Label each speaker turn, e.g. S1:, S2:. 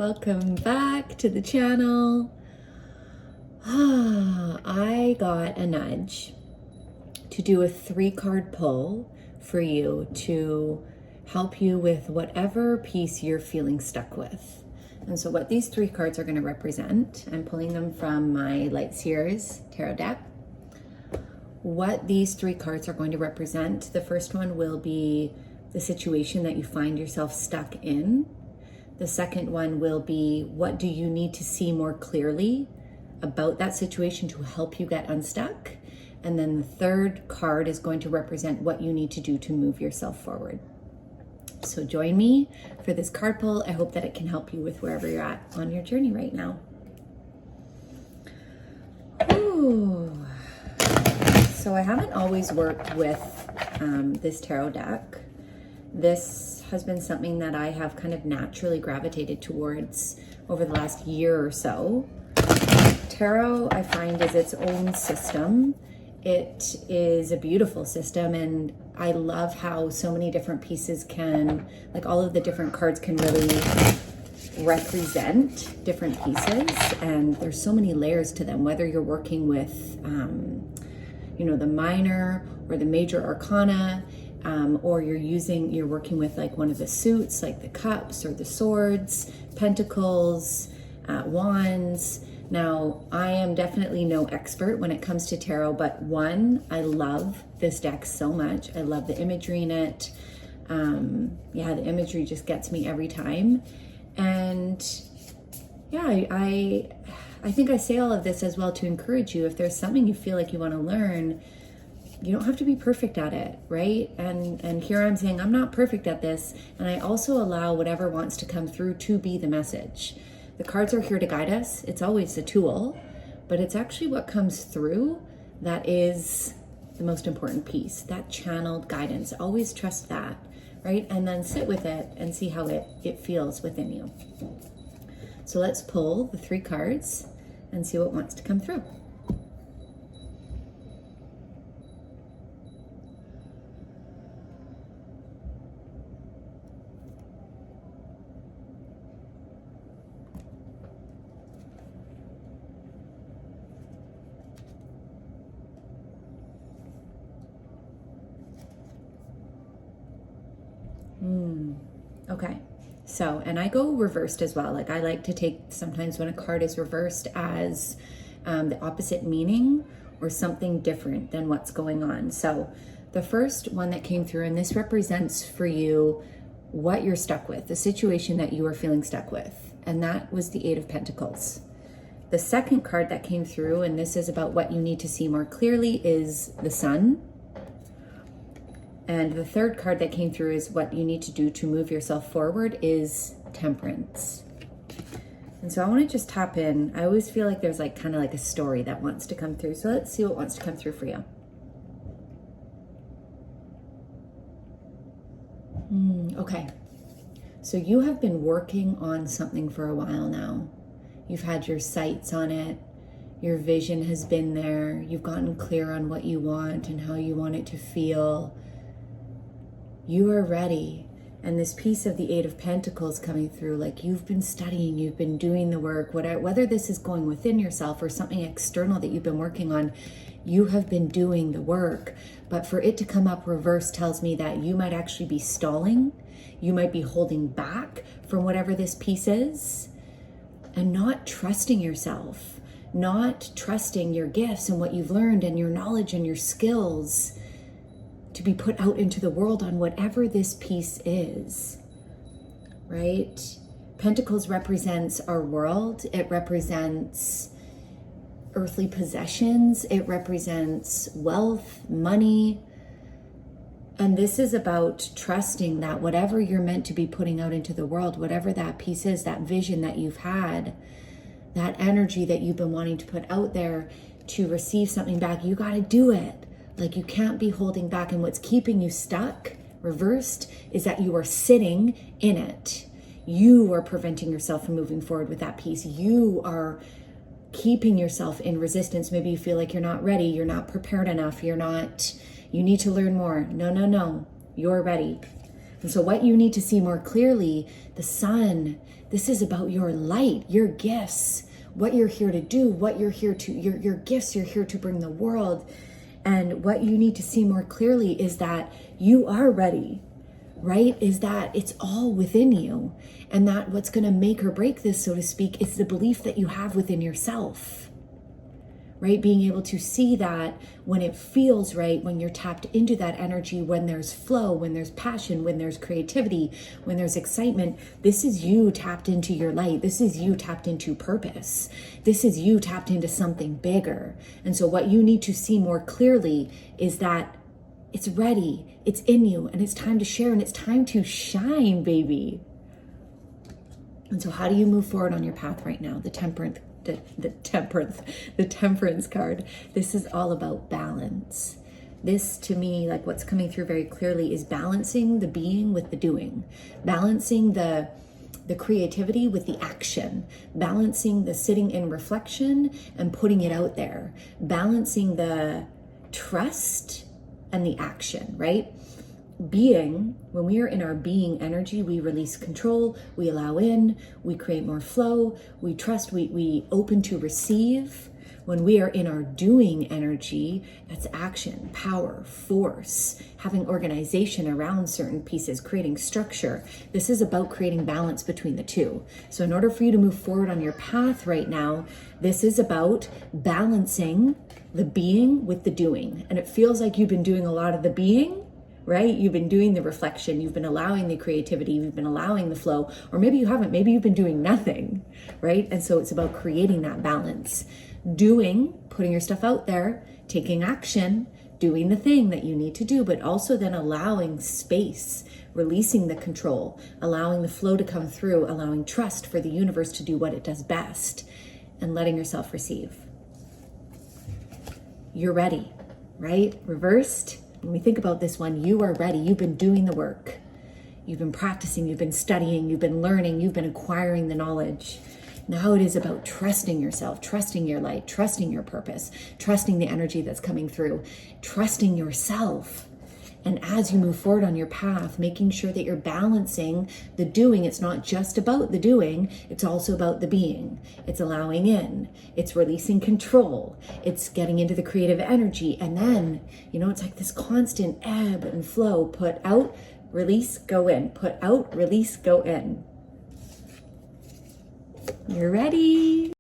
S1: Welcome back to the channel. I got a nudge to do a 3-card pull for you to help you with whatever piece you're feeling stuck with. And so what these 3 cards are going to represent, I'm pulling them from my Light Seers tarot deck. What these 3 cards are going to represent, the first one will be the situation that you find yourself stuck in. The second one will be, what do you need to see more clearly about that situation to help you get unstuck? And then the third card is going to represent what you need to do to move yourself forward. So join me for this card pull. I hope that it can help you with wherever you're at on your journey right now. Ooh. So I haven't always worked with this tarot deck. This has been something that I have kind of naturally gravitated towards over the last year or so. Tarot, I find, is its own system. It is a beautiful system, and I love how so many different pieces can, like all of the different cards can really represent different pieces, and there's so many layers to them, whether you're working with, the minor or the major arcana, or you're working with like one of the suits, like the cups or the swords, pentacles, wands. Now, I am definitely no expert when it comes to tarot, but one, I love this deck so much. I love the imagery in it. The imagery just gets me every time. And yeah, I think I say all of this as well to encourage you. If there's something you feel like you want to learn, you don't have to be perfect at it, right? And here I'm saying I'm not perfect at this, and I also allow whatever wants to come through to be the message. The cards are here to guide us. It's always a tool, but it's actually what comes through that is the most important piece, that channeled guidance. Always trust that, right? And then sit with it and see how it feels within you. So let's pull the 3 cards and see what wants to come through. Okay, so, and I go reversed as well. Like I like to take sometimes when a card is reversed as the opposite meaning or something different than what's going on. So the first one that came through, and this represents for you what you're stuck with, the situation that you are feeling stuck with, and that was the 8 of Pentacles. The second card that came through, and this is about what you need to see more clearly, is the Sun. And the third card that came through is what you need to do to move yourself forward is Temperance. And so I want to just tap in. I always feel like there's like kind of like a story that wants to come through. So let's see what wants to come through for you. Okay. So you have been working on something for a while now. You've had your sights on it. Your vision has been there. You've gotten clear on what you want and how you want it to feel. You are ready. And this piece of the 8 of Pentacles coming through, like you've been studying, you've been doing the work, whether this is going within yourself or something external that you've been working on, you have been doing the work. But for it to come up reverse tells me that you might actually be stalling. You might be holding back from whatever this piece is and not trusting yourself, not trusting your gifts and what you've learned and your knowledge and your skills to be put out into the world on whatever this piece is, right? Pentacles represents our world. It represents earthly possessions. It represents wealth, money. And this is about trusting that whatever you're meant to be putting out into the world, whatever that piece is, that vision that you've had, that energy that you've been wanting to put out there to receive something back, you got to do it. Like you can't be holding back. And what's keeping you stuck, reversed, is that you are sitting in it. You are preventing yourself from moving forward with that piece. You are keeping yourself in resistance. Maybe you feel like you're not ready. You're not prepared enough. You need to learn more. No. You're ready. And so what you need to see more clearly, the Sun, This is about your light, your gifts, what you're here to do, what you're here to, your gifts you're here to bring the world. And what you need to see more clearly is that you are ready, right? Is that it's all within you. And that what's going to make or break this, so to speak, is the belief that you have within yourself, right? Being able to see that when it feels right, when you're tapped into that energy, when there's flow, when there's passion, when there's creativity, when there's excitement, this is you tapped into your light. This is you tapped into purpose. This is you tapped into something bigger. And so what you need to see more clearly is that it's ready, it's in you, and it's time to share, and it's time to shine, baby. And so how do you move forward on your path right now? The temperance card. This is all about balance. This, to me, like what's coming through very clearly, is balancing the being with the doing, balancing the creativity with the action, balancing the sitting in reflection and putting it out there, balancing the trust and the action, right? Being, when we are in our being energy, we release control, we allow in, we create more flow, we trust, we open to receive. When we are in our doing energy, that's action, power, force, having organization around certain pieces, creating structure. This is about creating balance between the two. So in order for you to move forward on your path right now, this is about balancing the being with the doing. And it feels like you've been doing a lot of the being, right? You've been doing the reflection, you've been allowing the creativity, you've been allowing the flow, or maybe you haven't, maybe you've been doing nothing, right? And so it's about creating that balance. Doing, putting your stuff out there, taking action, doing the thing that you need to do, but also then allowing space, releasing the control, allowing the flow to come through, allowing trust for the universe to do what it does best, and letting yourself receive. You're ready, right? Reversed. When we think about this one, you are ready. You've been doing the work. You've been practicing, you've been studying, you've been learning, you've been acquiring the knowledge. Now it is about trusting yourself, trusting your light, trusting your purpose, trusting the energy that's coming through, trusting yourself. And as you move forward on your path, making sure that you're balancing the doing. It's not just about the doing, it's also about the being. It's allowing in, it's releasing control, it's getting into the creative energy. And then, it's like this constant ebb and flow. Put out, release, go in. Put out, release, go in. You're ready.